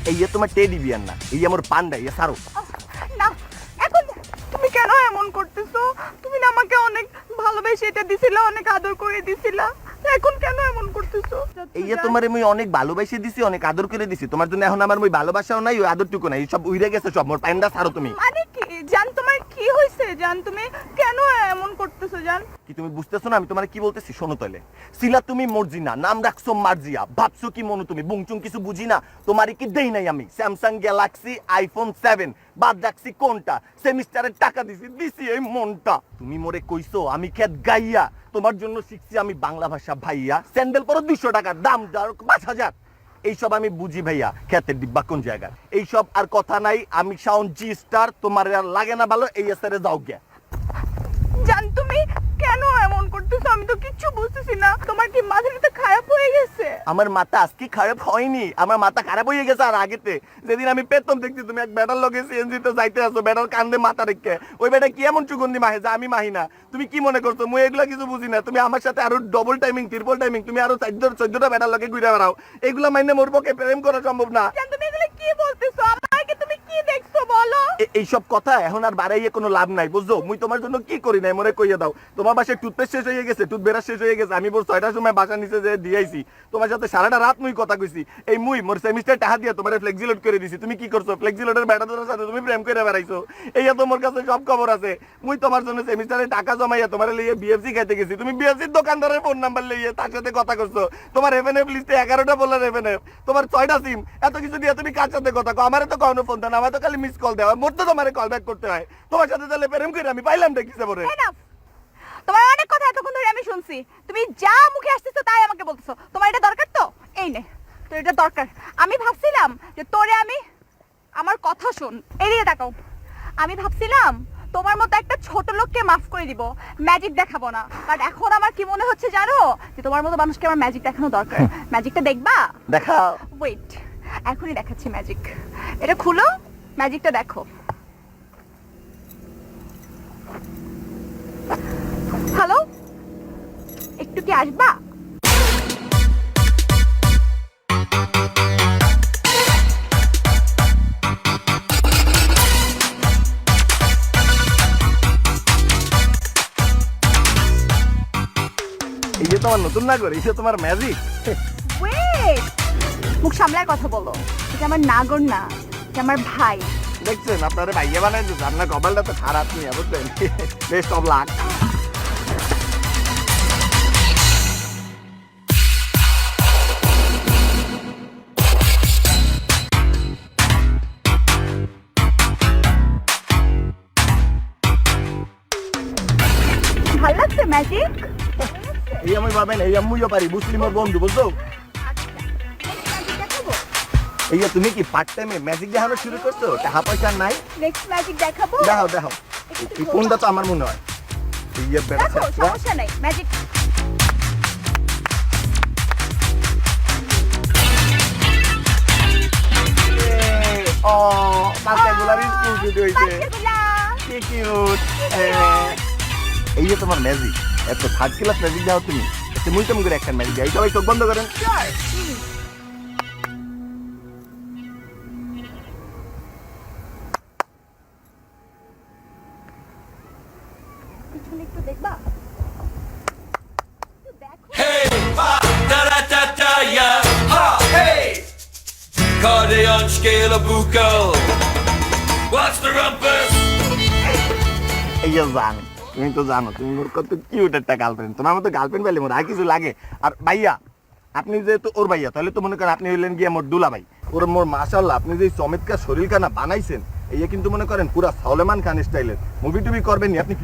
এই যে তোমার টেডি বিয়ার না, এই আমার পান্ডা, ইয়ে সারো। না, এখন তুমি কেন এমন করতেছো? তুমি না আমাকে অনেক ভালোবেসে এটা দিছিলা, অনেক আদর করে দিছিলা, এখন কেন এমন করতেছো? এই যে তোমার আমি অনেক ভালোবাসে দিছি, অনেক আদর করে দিছি, তোমার জন্য এখন আমার ওই ভালোবাসাও নাই, ওই আদরটুকু নাই, সব উইরে গেছে সব। মোর পান্ডা সারো তুমি। মানে কি জান, তোমার কি হয়েছে জান? তুমি কেন এমন করতেছো জান? কি তুমি বুঝতেছো না আমি তোমার কি বলতেছি? শোনো তাহলে, সিলা তুমি মর্জিনা, নাম রাখছো মার্জিয়া, ভাবছো কি মনো তুমি, বুংচুং কিছু বুঝি না। তোমারই কি দেই নাই আমি স্যামসাং গ্যালাক্সি আইফোন 7, বাদ রাখছি কোনটা? সেমিস্টারের টাকা দিছি এই মনটা। তুমি মোরে কইছো আমি খেত গাইয়া, তোমার জন্য শিখছি আমি বাংলা ভাষা ভাইয়া। স্যান্ডেল পরো 200 টাকার দাম, যার 5000। এইসব আমি বুঝি ভাইয়া, খেতের ডিব্বা কোন জায়গায়, এইসব আর কথা নাই। আমি সাউন্ড জি স্টার, তোমার আর লাগে না ভালো, এই এসারে যাও গে। জান তুমি কেন এমন করতেছো? আমি তো কিচ্ছু বুঝতেছি না। তোমার কি মাথাটা খারাপ হয়ে গেছে? আমার মাথা আজকে খারাপ হয়নি, আমার মাথা খারাপ হয়ে গেছে আর আগেতে। যেদিন আমি পেতম দেখছি তুমি এক বেটার লগে সিএনজি তে যাইতে আসো, বেটার কান্দে মাথা রেখে, ওই বেটা কি এমন সুগন্ধি মাহে যা আমি মাহি না। তুমি কি মনে করছো মুই এগুলা কিছু বুঝি না? তুমি আমার সাথে আরো ডবল টাইমিং, ট্রিপল টাইমিং, তুমি আরো 14টা বেটার লগে ঘুরে বেড়াও, এগুলা মাইনে মোর পক্ষে প্রেম করা সম্ভব না। জান তুমি এগুলো কি বলতেছো? আমাকে তুমি কি দেখছো বলো? এইসব কথা এখন আর বাড়াইয়ে কোনো লাভ নাই, বুঝছো? মুই তোমার জন্য কি করি নাই মনে কইয়া দাও। তোমার বাসায় টুথপেস্ট শেষ হয়ে গেছে, টুথব্রাশ শেষ হয়ে গেছে, আমি ভোর 6টার সময় বাসা নিচে যে দিয়েছি, তোমার সাথে সারাটা রাত মুই কথা কইছি। এই মুই মোর সেমিস্টার টাকা দিয়া তোমার ফ্লেক্সিলোড করে দিছি, তুমি কি করছো? ফ্লেক্সিলোডের বেটাদের সাথে তুমি প্রেম করে বেড়াইছো, এইয়া তোমার কাছে সব খবর আছে। মুই তোমার জন্য সেমিস্টারে টাকা জমাইয়া তোমার লইয়ে বিএফসি খাইতে গেছি, তুমি বিএফসির দোকানদারের ফোন নাম্বার লইয়ে তার সাথে কথা করছো। তোমার এফএনএফ লিস্টে 11টা বলার এফএনএফ, তোমার 6টা সিম, এত কিছু দিয়ে তুমি কার সাথে কথা কও? আমারে তো কখনো ফোন দেন, আমার তো খালি মিস কল দেওয়া, মোর তো তোমারে কল ব্যাক করতে হয়। তোমার সাথে তাহলে প্রেম করে আমি পাইলাম দেখিছে পরে। এনাফ, তোমার অনেক কথা এতক্ষণ ধরে আমি শুনছি, তুমি যা মুখে আসতেছো তাই আমাকে বলতেছো। তোমার এটা দরকার তো? এই নে তোর এটা দরকার। আমি ভাবছিলাম যে তোরে আমি, আমার কথা শোন, এড়িয়ে তাকাও। আমি ভাবছিলাম তোমার মতো একটা ছোট লোককে মাফ করে দিব, ম্যাজিক দেখাবো না। বাট এখন আমার কি মনে হচ্ছে জানো, যে তোমার মতো মানুষকে আমার ম্যাজিক দেখানো দরকার। ম্যাজিকটা দেখবা? দেখাও। ওয়েট, এখনই দেখাচ্ছি ম্যাজিক। এটা খুলো, ম্যাজিকটা দেখো। হ্যালো, একটু কি আসবা? এই যে তোমার নতুন নাগর, এই যে তোমার ম্যাজিক। ওয়েট, মুখ সামলায় কথা বলো। এটা আমার নাগর না, এটা আমার ভাই। দেখছেন আপনারা ভাইয়া বানাই দিচ্ছে, আপনার কপালটা তো খারাপ নিয়ে বুঝলেন। Best of luck. ভাল লাগছে ম্যাজিক? এই আমি পাবেন, এই আমিও পারি, মুসলিমের বন্ধু বুঝছো। এই যে তুমি কি পার্ট টাইমে ম্যাজিক দেখানো শুরু করছো? টাকা পয়সা নাই? নেক্সট ম্যাজিক দেখাবো? দেখাও দেখাও। এই ফোনটা তো আমার মনে হয়। এই যে দেখো, সমস্যা নাই, ম্যাজিক। ও বাচ্চাগুলার স্কুল ছুটি হয়েছে, কি কিউট। এই যে তোমার ম্যাজিক, এত থার্ড ক্লাস ম্যাজিক দাও তুমি। মুই কেমন করে একটা ম্যাজিক দেয়, সবাই চোখ বন্ধ করেন। পিছনে একটু দেখবা? Hey, ba, da da da da, yeah, ha, hey. Accordion scale buco. What's the rumpus? এই যে জানো, তুমি তো জানো তুমি মোর কত কিউট একটা গার্লফ্রেন্ড। তোমার মতো গার্লফ্রেন্ড পাইলে মোর আর কিছু লাগে? আর ভাইয়া, আপনি যেহেতু ওর ভাইয়া, তাহলে তো মনে করেন আপনি হইলেন গিয়ে মোর দুলা ভাই। ওর মোর মাশাআল্লাহ, আপনি যে চমৎকার শরীর খানা বানাইছেন, এই কিন্তু মনে করেন পুরা সলেমান খান স্টাইলের। মুভি টুভি করবেন নি আপনি?